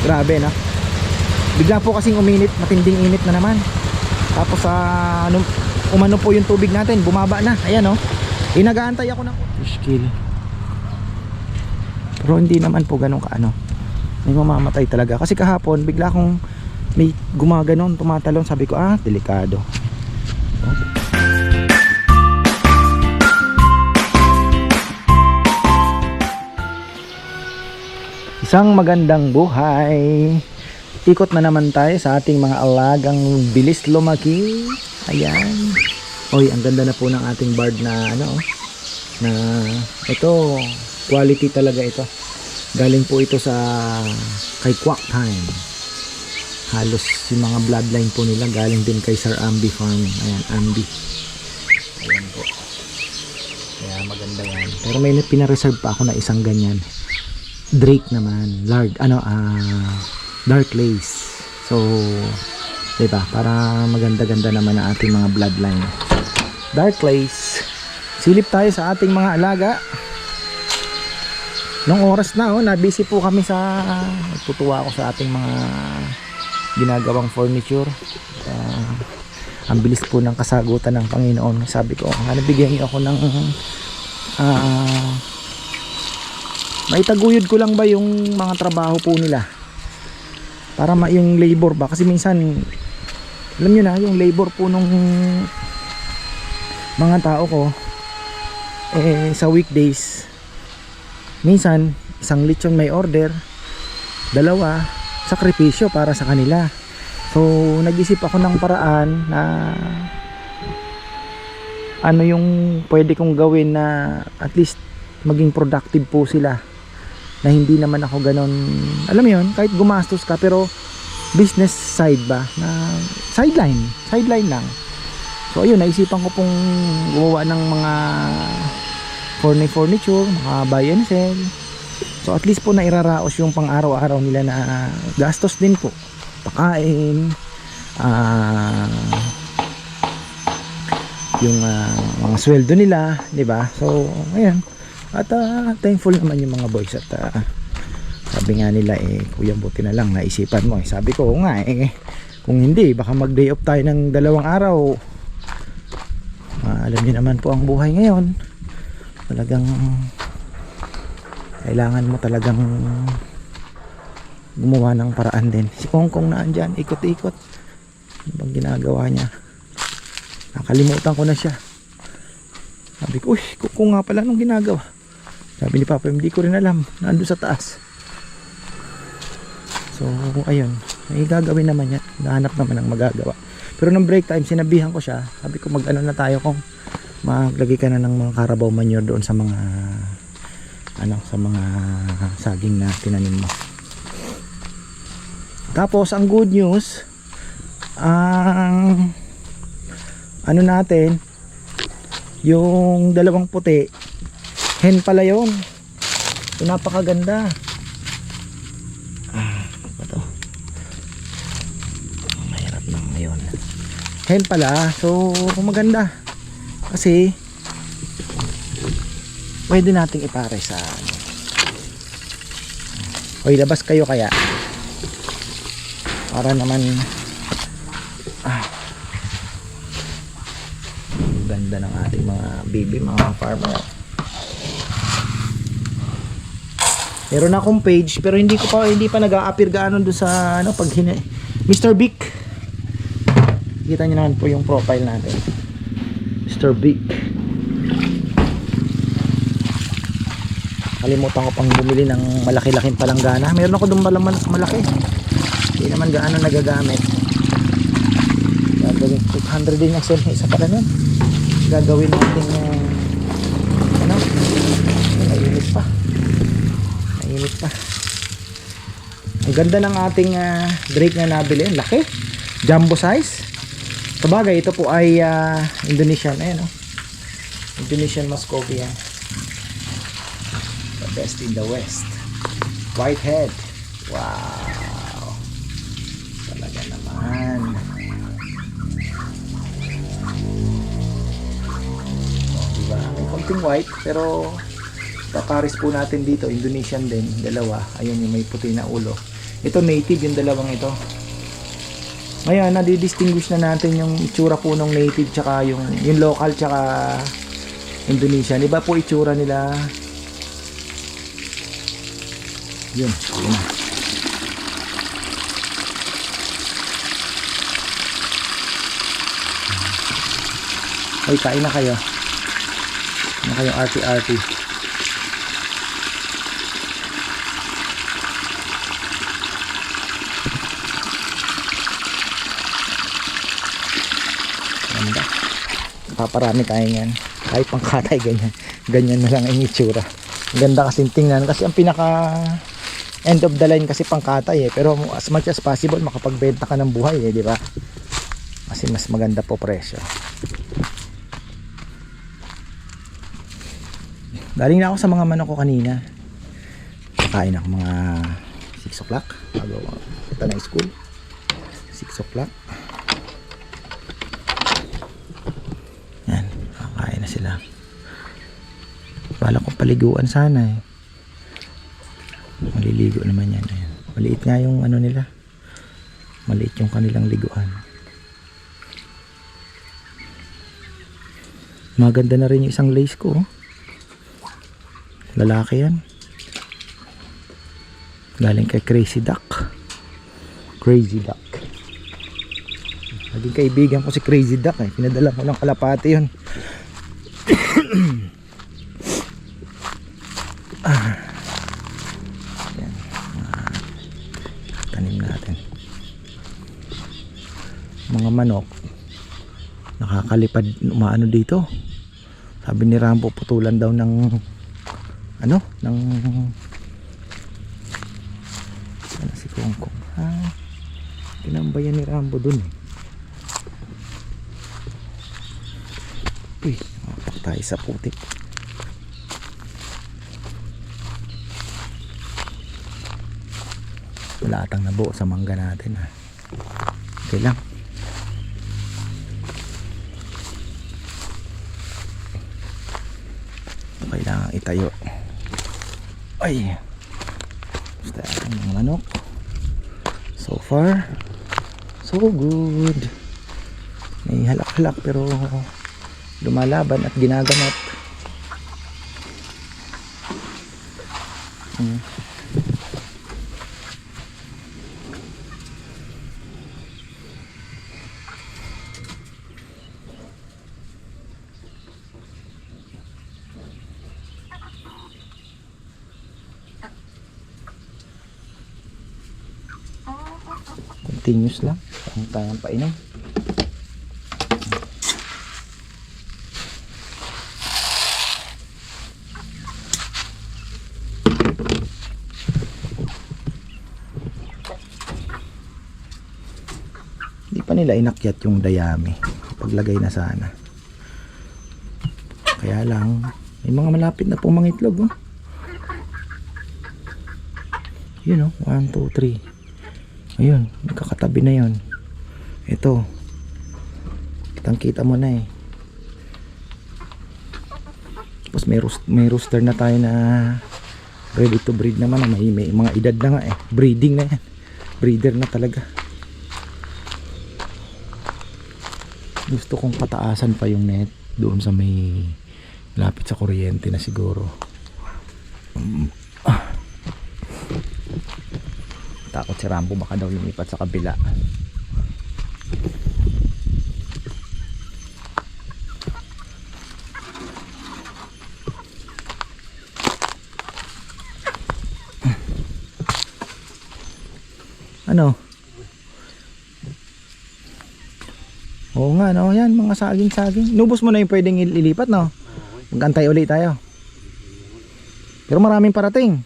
Grabe na. Bigla po kasing uminit, matinding init na naman. Tapos umano po yung tubig natin, bumaba na. Ayan oh. Inagaantay ako ng fish kill. Pero hindi naman po ganun kaano. May mamamatay talaga. Kasi kahapon bigla akong may gumaganon, tumatalon. Sabi ko delikado. Isang magandang buhay. Ikot na naman tayo sa ating mga alagang bilis lumaki. Ayan. Oy, ang ganda na po ng ating bird na na ito, quality talaga ito. Galing po ito sa kay Quack Time. Halos yung mga bloodline po nila galing din kay Sir Ambi Farm. Ayan, Ambi. Ayan po. Kaya maganda yan. Pero may pina-reserve pa ako na isang ganyan. Drake naman, dark lace. So, 'di ba? Para maganda-ganda naman ang ating mga bloodline. Dark lace. Silip tayo sa ating mga alaga. Nung oras na na-busy po kami sa tutuwa ako sa ating mga ginagawang furniture. Ang bilis po ng kasagutan ng Panginoon. Sabi ko, nabigyan niyo ako ng maitaguyod ko lang ba yung mga trabaho po nila para yung labor ba, kasi minsan alam nyo na yung labor po nung mga tao ko sa weekdays, minsan isang lechon may order, dalawa sakripisyo para sa kanila. So nag-isip ako ng paraan na ano yung pwede kong gawin na at least maging productive po sila, na hindi naman ako ganon, alam mo yun, kahit gumastos ka pero business side ba, na sideline lang. So ayun, naisipan ko pong gumawa ng mga furniture, mga buy and sell. So at least po na iraraos yung pang araw-araw nila na gastos din po, pakain, yung mga sweldo nila, di ba? So ayan. At thankful naman yung mga boys. At sabi nga nila kuya, buti na lang naisipan mo. Sabi ko nga kung hindi baka mag day off tayo ng 2 araw. Alam niyo naman po ang buhay ngayon, talagang kailangan mo talagang gumawa ng paraan din. Si Kongkong na andyan, ikot-ikot. Ano bang ginagawa niya? Nakalimutan ko na siya. Sabi ko, Kongkong nga pala nung ginagawa. Sabi ni Papa, hindi ko rin alam, nandun sa taas. So ayun, may gagawin naman yan, nahanap naman ang magagawa. Pero nung break time, sinabihan ko siya, sabi ko mag-ano na tayo, kung maglagay ka na ng mga Carabao manure doon sa mga sa mga saging na tinanim mo. Tapos ang good news, ang natin, yung dalawang puti, hen pala yun. So, napakaganda. Ito. Mahirap na ngayon. Hen pala. So maganda. Kasi pwede nating ipare sa hoy, labas kayo kaya. Para naman ganda ng ating mga baby, mga farmer. Meron akong page pero hindi pa nag-a-appear gaano doon sa pag Mr. Big. Kita niyo naman po yung profile natin. Mr. Big. Kalimutan ko pang bumili ng malaki-laking palanggana. Meron ako doon malaki. Hindi naman gaano nagagamit. Gagawin 800 din yung isa pa ganun. Gagawin natin mainit pa. Ang ganda ng ating Drake na nabili. Laki, jumbo size. Sabagay ito po ay Indonesian. Ayan, Indonesian Muscovy yan. The best in the West. Whitehead. Wow, talaga naman. Diba, may konting white pero paparis po natin dito, Indonesian din, dalawa. Ayun yung may puti na ulo. Ito native yung dalawang ito. Ngayon, nadidistinguish na natin yung itsura po ng native tsaka yung local tsaka Indonesian. Iba po itsura nila. Yun. Yun. Ay, kain na kayo. Kain na kayong arty-arty. Ganda. Paparami tayo yan. Kahit pangkatay ganyan. Ganyan na lang ang itsura. Ganda kasi tingnan. Kasi ang pinaka end of the line kasi pangkatay eh. Pero as much as possible makapagbenta ka ng buhay eh, di ba? Kasi mas maganda po presyo. Galing na ako sa mga manok ko kanina. Kakain ako mga 6 o'clock bago punta na school. 6 o'clock. Yan, kakain na sila. Bala ko paliguan sana eh. Maliligo naman yan. Ayan. Maliit nga yung ano nila. Maliit yung kanilang liguan. Maganda na rin yung isang lace ko. Lalaki yan. Galing kay Crazy Duck. Crazy Duck. Naging kaibigan ko si Crazy Duck eh. Pinadala ko ng kalapati yun. Yan. Tanim natin. Mga manok nakakalipad, umaano dito. Sabi ni Rambo putulan daw ng ano, ng ano si Kongkong ha, pinambayan ni Rambo dun eh. Uy, mapak tayo sa putik. Wala atang nabuo sa mangga natin ha. Okay lang. Kailangan itayo. Ay, basta ang mga manok. So far so good. May halak-halak pero lumalaban at ginagamot. Continuous lang ang tayong painom. Hindi pa nila inakyat yung dayami. Paglagay na sana. Kaya lang may mga malapit na pong mga itlog oh. Yun oh, 1, 2, 3. Ayun, magkakatabi na yun. Ito, kitang kita mo na eh. Tapos may rooster na tayo na ready to breed naman. May mga edad na nga eh. Breeding na yan. Breeder na talaga. Gusto kong pataasan pa yung net doon sa may lapit sa kuryente na siguro. Takot si Rambo baka daw lumipat sa kabila. Ano? Oo nga no, yan mga saging-saging. Nubos mo na yung pwedeng ililipat no. Magantay ulit tayo. Pero maraming parating.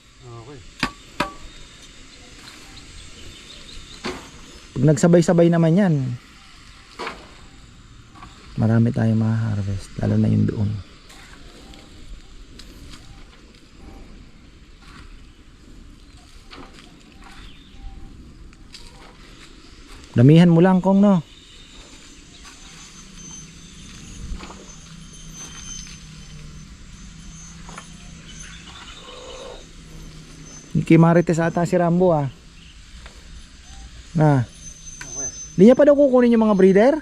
Pag nagsabay-sabay naman yan, marami tayong ma-harvest, lalo na yung doon. Damihan mo lang kung no. Kay Marites ata si Rambo ah. Na. Kuya. Di niya pa daw kukunin yung mga breeder?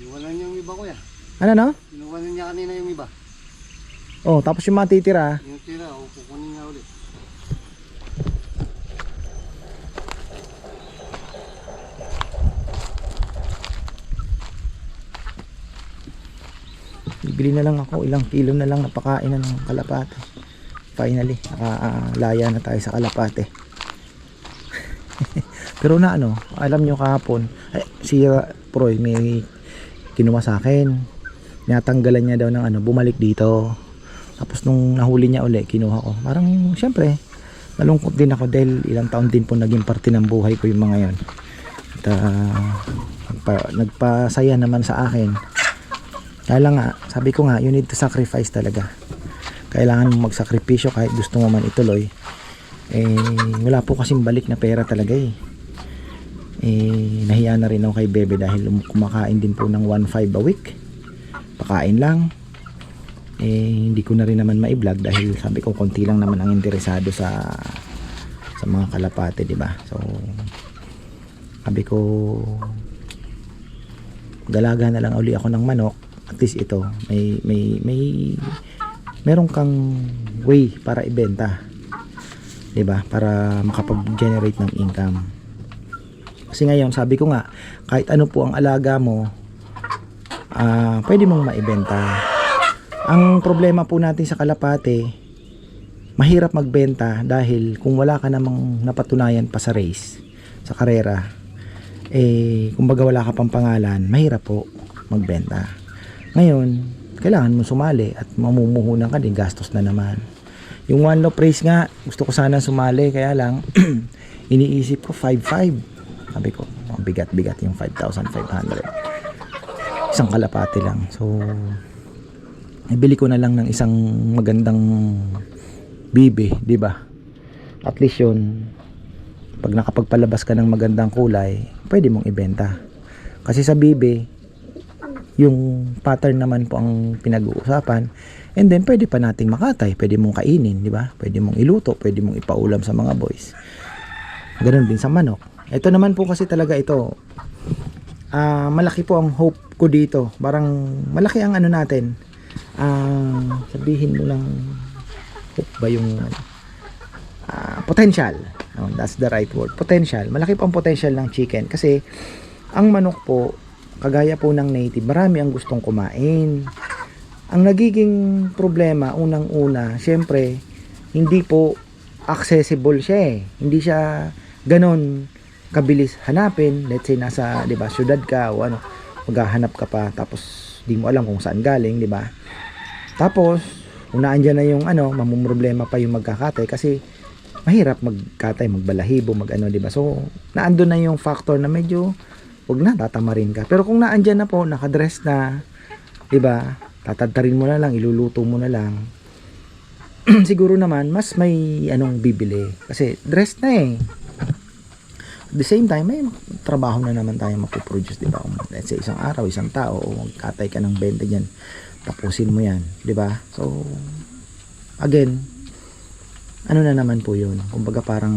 Iwanan niya yung iba kuya. Ano no? Iwanan niya kanina yung iba. Oh, tapos yung matitira. Yung tira, kukunin niya ulit. Bibili na lang ako, ilang kilo na lang napakain na ng kalapate. Finally, nakalaya na tayo sa kalapate. Pero na ano, alam nyo kahapon, si Proy may kinuha sa akin. Natanggalan niya daw ng ano, bumalik dito. Tapos nung nahuli niya uli, kinuha ko. Parang syempre, nalungkot din ako dahil ilang taon din po naging parte ng buhay ko yung mga yon. At nagpasaya naman sa akin. Kaya lang nga, sabi ko nga, you need to sacrifice talaga. Kailangan mo magsakripisyo kahit gusto mo man ituloy. Wala po kasing balik na pera talaga eh. Nahiya na rin ako kay Bebe dahil kumakain din po ng 1.5 a week. Pakain lang. Hindi ko na rin naman ma-vlog dahil sabi ko konti lang naman ang interesado sa mga kalapate, di ba? So sabi ko galaga na lang uli ako ng manok. At least ito meron kang way para ibenta, 'di ba? Para makapag-generate ng income. Kasi ngayon, sabi ko nga, kahit ano po ang alaga mo, pwede mong maibenta. Ang problema po natin sa kalapate, mahirap magbenta dahil kung wala ka namang napatunayan pa sa race, sa karera, kumbaga wala ka pang pangalan, mahirap po magbenta. Ngayon, kailangan mo sumali at mamumuhunan ka din, gastos na naman. Yung one loop race nga, gusto ko sana sumali, kaya lang iniisip ko 5.5. Sabi ko, bigat-bigat yung 5,500. Isang kalapate lang. So ibili ko na lang ng isang magandang bibe, di ba? At least yun, pag nakapagpalabas ka ng magandang kulay, pwede mong ibenta. Kasi sa bibe, yung pattern naman po ang pinag-uusapan, and then pwede pa nating makatay, pwede mong kainin, di ba? Pwede mong iluto, pwede mong ipaulam sa mga boys. Ganoon din sa manok. Ito naman po kasi talaga ito, malaki po ang hope ko dito. Parang malaki ang ano natin, sabihin mo lang, hope ba yung potential. That's the right word, potential. Malaki po ang potential ng chicken kasi ang manok po, kagaya po ng native, marami ang gustong kumain. Ang nagiging problema, unang-una, syempre, hindi po accessible siya eh. Hindi siya ganon kabilis hanapin. Let's say nasa, 'di ba, syudad ka o ano, maghahanap ka pa tapos di mo alam kung saan galing, 'di ba? Tapos, kung naandyan na yung ano, mamumroblema pa yung magkakatay kasi mahirap magkatay, magbalahibo, magano, 'di ba? So, naandun na yung factor na medyo wag na, tatamarin ka. Pero kung naandyan na po, nakadress na, 'di ba? Tatadtarin mo na lang, iluluto mo na lang. Siguro naman mas may anong bibili kasi dress na eh. At the same time, may trabaho na naman tayo mapuproduce, 'di ba? Let's say isang araw, isang tao, o magkatay ka ng 20 diyan. Tapusin mo 'yan, 'di ba? So again, ano na naman po 'yun. Kumbaga parang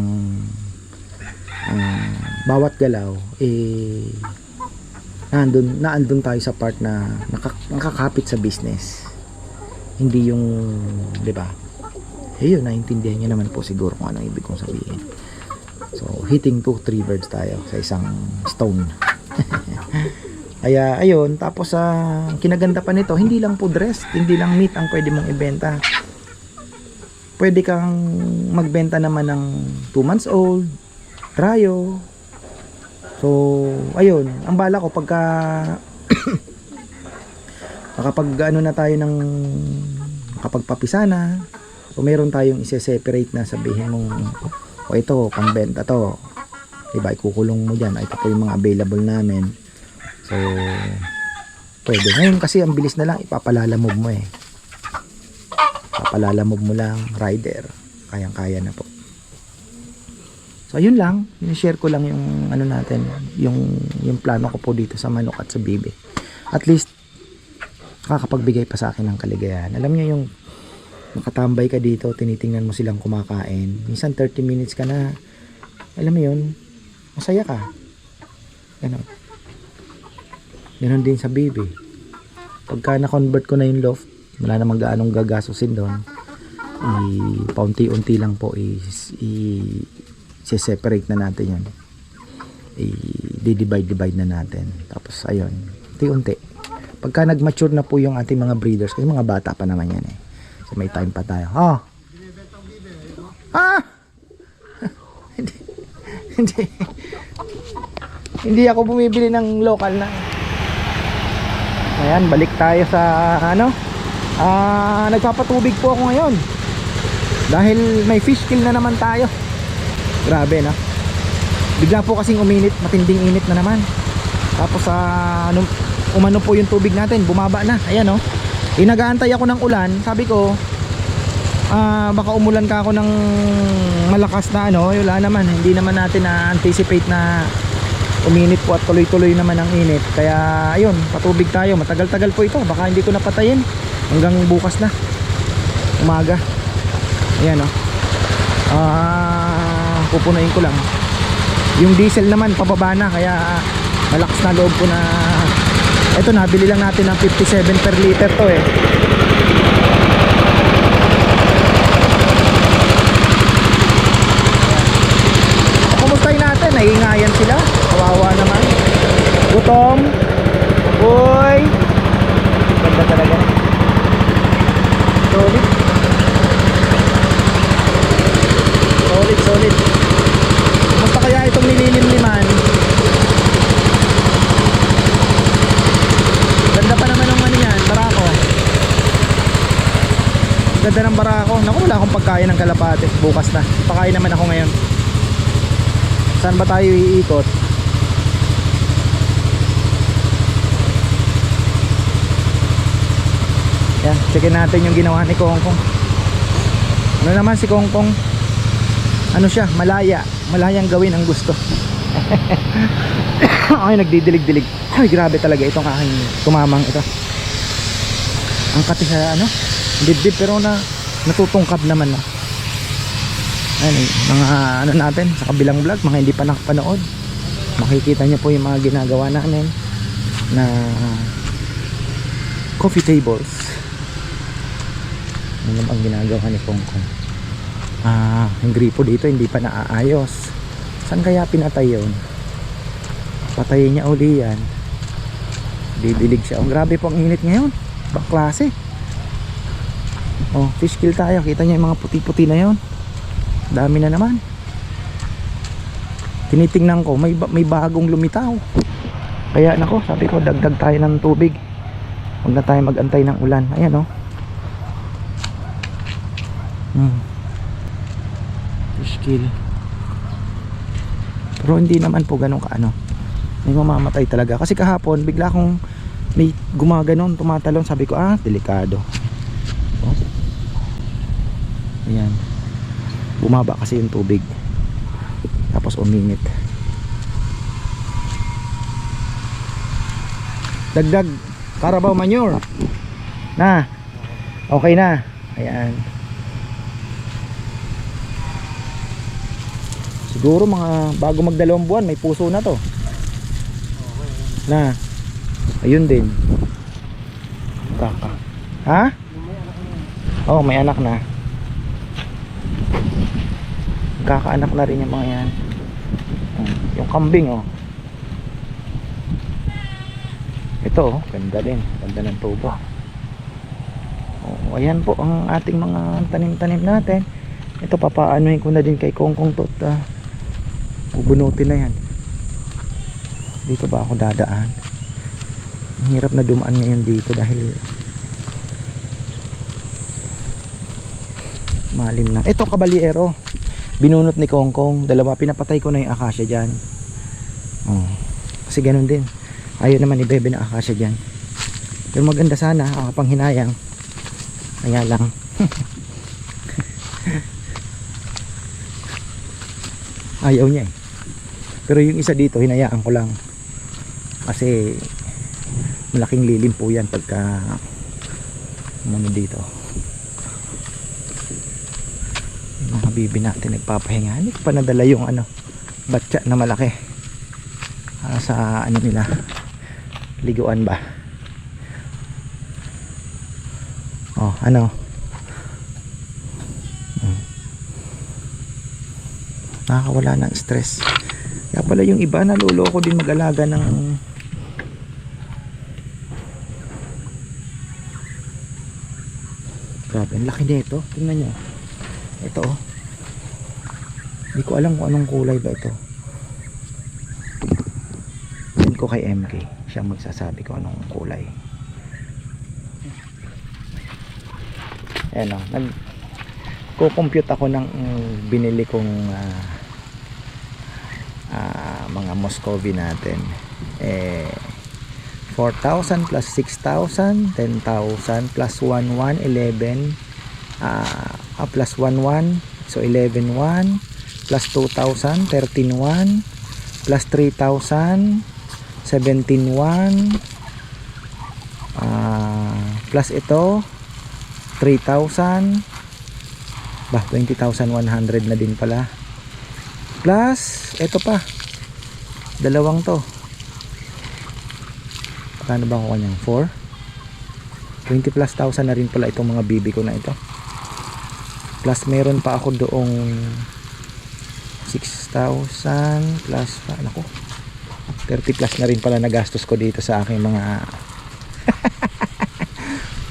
bawat galaw naandun tayo sa part na nakakapit sa business, hindi yung, di ba? Yun, naintindihan niyo naman po siguro kung anong ibig kong sabihin. So hitting 2-3 birds tayo sa isang stone. Kaya ayun, tapos kinaganda pa nito, hindi lang po dress, hindi lang meat ang pwede mong ibenta. Pwede kang magbenta naman ng 2 months old, tryo. So, ayun, ang bala ko pagka kapag ano na tayo ng kapag papisana, so meron tayong ise-separate na, sabihin mong o ito, pangbenta to. Diba, ikukulong mo dyan. Ito po yung mga available namin. So, pwede. Ngayon kasi ang bilis na lang, ipapalalamove mo eh. Ipapalalamove mo lang, rider. Kayang-kaya na po. So ayun lang, share ko lang yung ano natin, yung plano ko po dito sa manok at sa bibe. At least nakakapagbigay pa sa akin ng kaligayahan. Alam niyo yung makatambay ka dito, tinitingnan mo silang kumakain. Minsan 30 minutes ka na. Alam mo yun, masaya ka. Ganon. Ganon din sa baby. Pagka na-convert ko na yung loft, wala namang gaanong gagasusin doon. Paunti-unti lang po i-separate na natin yan. I-divide na natin. Tapos ayun, unti-unti. Pagka nag-mature na po yung ating mga breeders, kasi mga bata pa naman yan eh. So may time pa tayo. Oh. Ah! hindi. Hindi ako bumibili ng local na. Ayan, balik tayo sa ano. Nagpapatubig po ako ngayon. Dahil may fish kill na naman tayo. Grabe no. Bigla po kasing uminit, matinding init na naman. Tapos umano po yung tubig natin, bumaba na. Ayan no. Nag-aantay ako ng ulan. Sabi ko, baka umulan ka ako ng malakas na ano. Wala naman, hindi naman natin na-anticipate na uminit po at tuloy-tuloy naman ang init. Kaya ayun, patubig tayo. Matagal-tagal po ito. Baka hindi ko napatayin hanggang bukas na umaga. Ayan o. Pupunayin ko lang. Yung diesel naman pababa na, kaya malakas na loob ko na. Ito, nabili lang natin ng 57 per liter to eh. Kumustahin natin, naiingayan sila. Kawawa naman. Gutom. Uy. Ganda talaga. Solid. Solid. Kumusta kaya itong nililimliman? Ganda pa naman ng ano yan, barako. Ganda ng barako. Naku, wala akong pagkain ng kalapate. Bukas na. Pakain naman ako ngayon. Saan ba tayo iikot? Yan, checkin natin yung ginawa ni Kongkong. Ano naman si Kongkong? Ano siya? Malayang gawin ang gusto. Ay, nagdidilig-dilig. Ay, grabe talaga itong aking tumamang ito. Ang kati sa ano? Dibdib, pero natutungkab naman na. Ayun, mga ano natin sa kabilang vlog, mga hindi pa nakapanood, makikita nyo po yung mga ginagawa namin na coffee tables. Ano ang ginagawa ni Kongkong? Yung gripo dito hindi pa naaayos. Saan kaya pinatay yun? Patayin niya uli yan. Didilig siya. Grabe po ang init ngayon. Bang klase. Fish kill tayo. Kita niyo yung mga puti-puti na yon. Dami na naman. Tinitingnan ko, may bagong lumitaw. Kaya nako, sabi ko dagdag tayo ng tubig. Huwag na tayo mag-antay ng ulan. Ayan fish kill. Pero hindi naman po ganun kaano. May mamamatay talaga. Kasi kahapon bigla akong may gumaganon, tumatalon. Sabi ko delikado. Ayan. Bumaba kasi yung tubig. Tapos uminit. Dagdag Carabao manure. Na. Okay na. Ayan. Siguro mga bago magdalawang buwan may puso na to. Na. Ayun din. Kaka. Ha? Oh, may anak na. Kakaanak na rin yung mga yan. Yung kambing ito ganda din, ganda ng tubo. Ayan po ang ating mga tanim-tanim natin. Ito papaanoin ko na din kay Kongkong to. Bubunutin na yan. Dito ba ako dadaan? Ang hirap na dumaan ngayon dito dahil malim na. Ito kabaliero, binunot ni Kongkong. Dalawa, pinapatay ko na yung akasya dyan. Kasi ganun din. Ayaw naman ibebe na akasya dyan. Pero maganda sana, panghinayang. Kaya lang. Ayaw niya eh. Pero yung isa dito, hinayaan ko lang. Kasi malaking lilim po yan pagka dito. Yung mga bibi natin nagpapahinga. Hindi ko pa nadala yung batya na malaki. sa ano nila, liguan ba. Oh, ano? Nakakawala ng stress. Kaya pala yung iba naluloko din mag-alaga ng grabe, ang laki nito. Tingnan nyo. Ito oh. Hindi ko alam kung anong kulay ba ito. Send ko kay MK. Siya magsasabi ko anong kulay. Ayan o. Nag-compute ako ng binili kong mga Muscovy natin. 4,000 plus 6,000, 10,000 plus 1,1, 11 plus 1,1, so 11,1 plus 2,000, 13,1 plus 3,000, 17,1 plus ito 3,000 bah, 20,100 na din pala, plus ito pa dalawang to. Paano ba ako kanyang 4 20 plus 1,000 na rin pala itong mga bibi ko na ito, plus meron pa ako doong 6,000 plus ako 30 plus na rin pala nagastos ko dito sa aking mga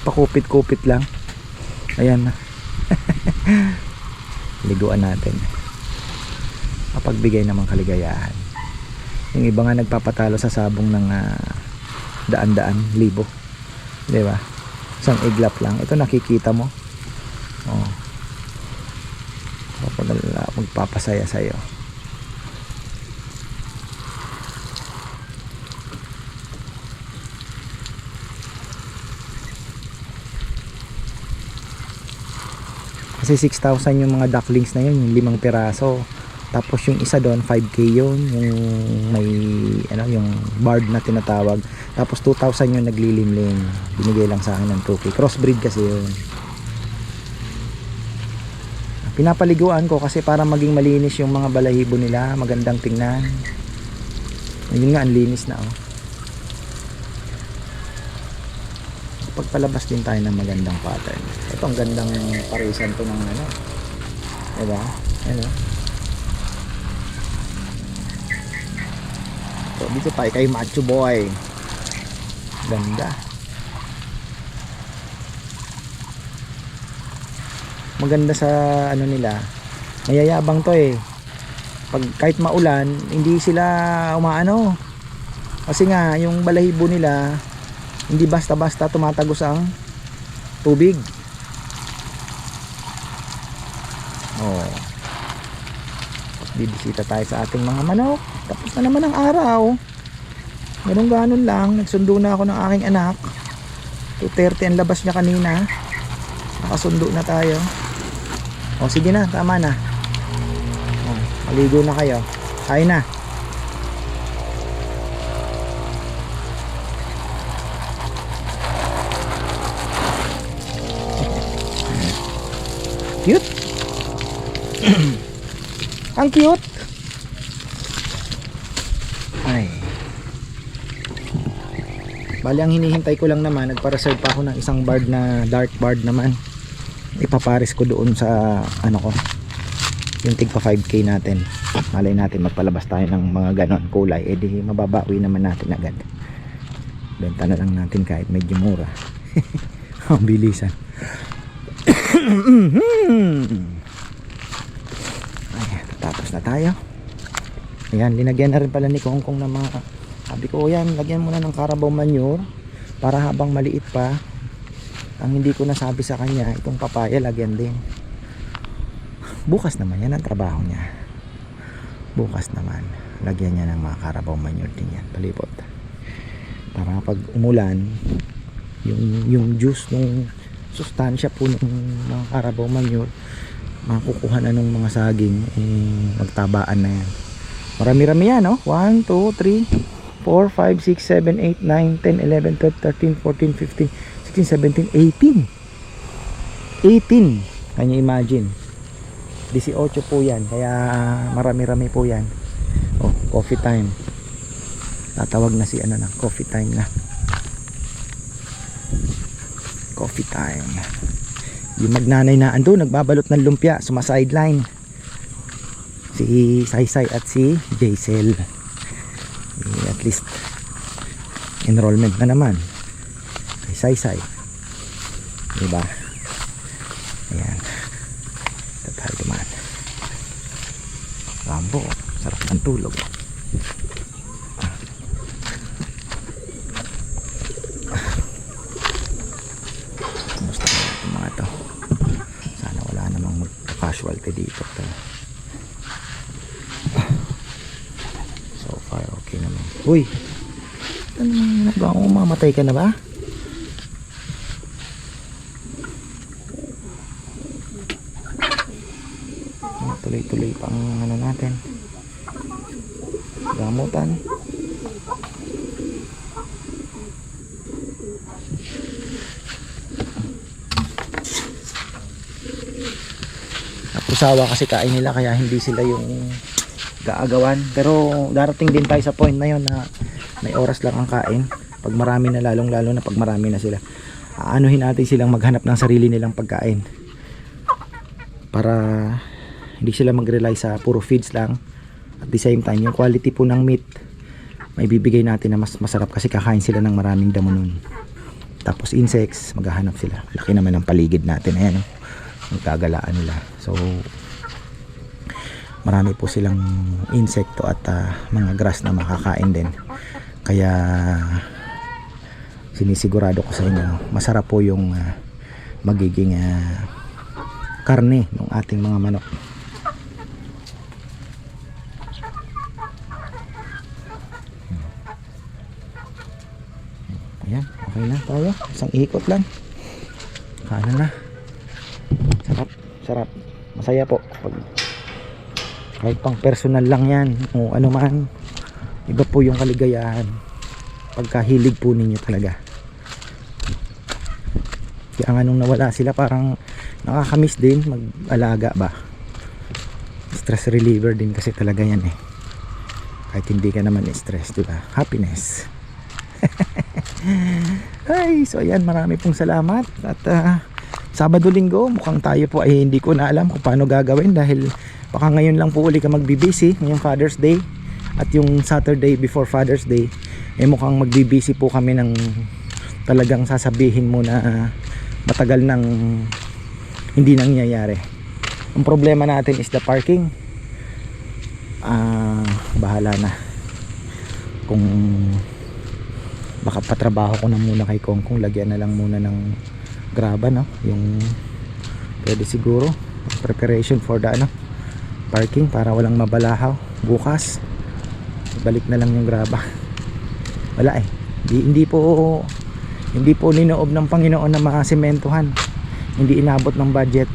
pakupit-kupit lang. Ayan na. Liguan natin, kapagbigay namang kaligayahan. Yung iba nga nagpapatalo sa sabong ng daan-daan libo, di ba? Isang iglap lang ito, nakikita mo. Oh, magpapasaya sa'yo. Kasi 6,000 yung mga ducklings na yun, yung 5 piraso. Tapos yung isa doon 5k yun, yung may ano, yung barred na tinatawag. Tapos 2,000 yung naglilimlim. Binigay lang sa akin ng 2k. Crossbreed kasi yun. Pinapaliguan ko kasi para maging malinis yung mga balahibo nila, magandang tingnan. Yun nga, ang linis na oh. Pagpalabas din tayo ng magandang pattern. Ito ang gandang parisan to ng ano, diba? Ano? So, dito tayo kay Macho Boy. Ganda. Maganda sa ano nila, mayayabang to eh. Pag kahit maulan, hindi sila umaano. Kasi nga yung balahibo nila hindi basta-basta tumatagos ang tubig. Oh. Bibisita tayo sa ating mga manok. Tapos na naman ang araw. Ganun lang. Nagsundo na ako ng aking anak. 2:30 ang labas niya kanina. Nakasundo na tayo. O sige na, tama na. O, maligo na kayo. Kain na. Cute. Ang cute. Ay. Bali ang hinihintay ko lang naman, nagpa-reserve pa ako ng isang bird na dark bird naman. Ipapares ko doon sa ano ko, yung tigpa 5k natin. Malay natin magpalabas tayo ng mga ganon kulay, edi mababawi naman natin agad. Benta na lang natin kahit medyo mura. Ang bilisan. Ayan, tapos na tayo. Ayan, linagyan na rin pala ni Kongkong ng mga, sabi ko yan, lagyan muna ng Carabao manure para habang maliit pa. Ang hindi ko nasabi sa kanya, itong papaya lagyan din. Bukas naman yan ang trabaho niya. Bukas naman lagyan niya ng mga Carabao manure din yan, palibot, para pag umulan yung juice ng sustansya po ng mga Carabao manure makukuha na ng mga saging, magtabaan na yan. Marami-rami yan, no? 1, 2, 3, 4, 5, 6, 7, 8, 9, 10, 11, 12, 13, 14, 15, 16, 17, 18 can you imagine? 18 po yan, kaya marami-rami po yan. Oh, coffee time. Tatawag na si ano na, coffee time na. Coffee time. Yung magnanay na ando, nagbabalot ng lumpia, suma sideline. Si Saysay at si Jaisel. At least enrollment na naman kay Saysay. Diba? Ayan. Ito tayo dumaan. Rambo, sarap ng tulog. Kumusta na natin mga to? Sana wala namang mag-casualty dito. So far okay naman. Uy! Ano nagawa ko? Mamatay ka na ba? Tuloy-tuloy pang ano natin, gamutan. Napusawa kasi kain nila kaya hindi sila yung gaagawan. Pero darating din tayo sa point na yun na may oras lang ang kain. Pag marami na, lalong lalo na pag marami na sila, aanuhin natin silang maghanap ng sarili nilang pagkain para hindi sila mag-rely sa puro feeds lang. At the same time, yung quality po ng meat may bibigay natin na mas masarap kasi kakain sila ng maraming damo nun. Tapos insects, maghahanap sila. Laki naman ng paligid natin. Ayan, magkagalaan nila. So marami po silang insekto at mga grass na makakain din. Kaya sinisigurado ko sa inyo, masarap po yung magiging karne ng ating mga manok. Ayan, okay na tayo. Isang ikot lang. Kanan na. Sarap, sarap. Masaya po. Kahit pang personal lang yan o ano man, iba po yung kaligayahan pagkahilig po ninyo talaga. Kaya nga nung nawala sila, parang nakakamiss din mag-alaga ba. Stress reliever din kasi talaga yan eh. Kahit hindi ka naman stress, diba? Happiness. Ay, so ayan, marami pong salamat. At Sabado Linggo mukhang tayo po ay hindi ko na alam kung paano gagawin, dahil baka ngayon lang po uli ka magbibisi ngayong Father's Day, at yung Saturday before Father's Day mukhang magbibisi po kami ng talagang sasabihin mo na matagal nang hindi nangyayari. Ang problema natin is the parking. Bahala na kung baka patrabaho ko na muna kay Kong kung lagyan na lang muna ng graba, no? Yung pwede siguro preparation for the parking para walang mabalahaw bukas. Balik na lang yung graba. Wala eh. Hindi po ninoob ng Panginoon na makasementuhan. Hindi inabot ng budget.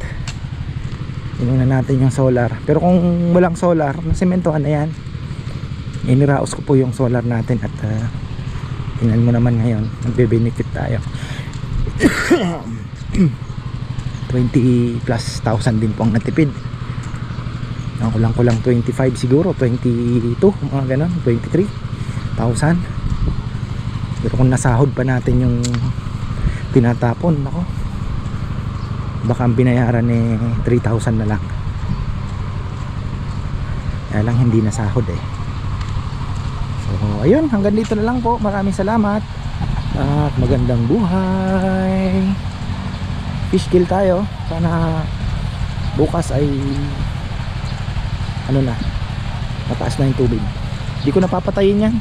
Inuna natin yung solar. Pero kung walang solar, nasementuhan na yan. Iniraos ko po yung solar natin at tingnan mo naman ngayon, nagbe-benefit tayo. 20 plus thousand din po ang natipid. Ang kulang 25 siguro, 22, mga ganon, 23,000. Pero kung nasahod pa natin yung tinatapon, ako, baka ang binayaran 3,000 na lang. Kaya lang hindi nasahod eh. So ayun, hanggang dito na lang po. Maraming salamat at magandang buhay. Fish kill tayo. Sana bukas ay mataas na yung tubig. Hindi ko napapatayin yan.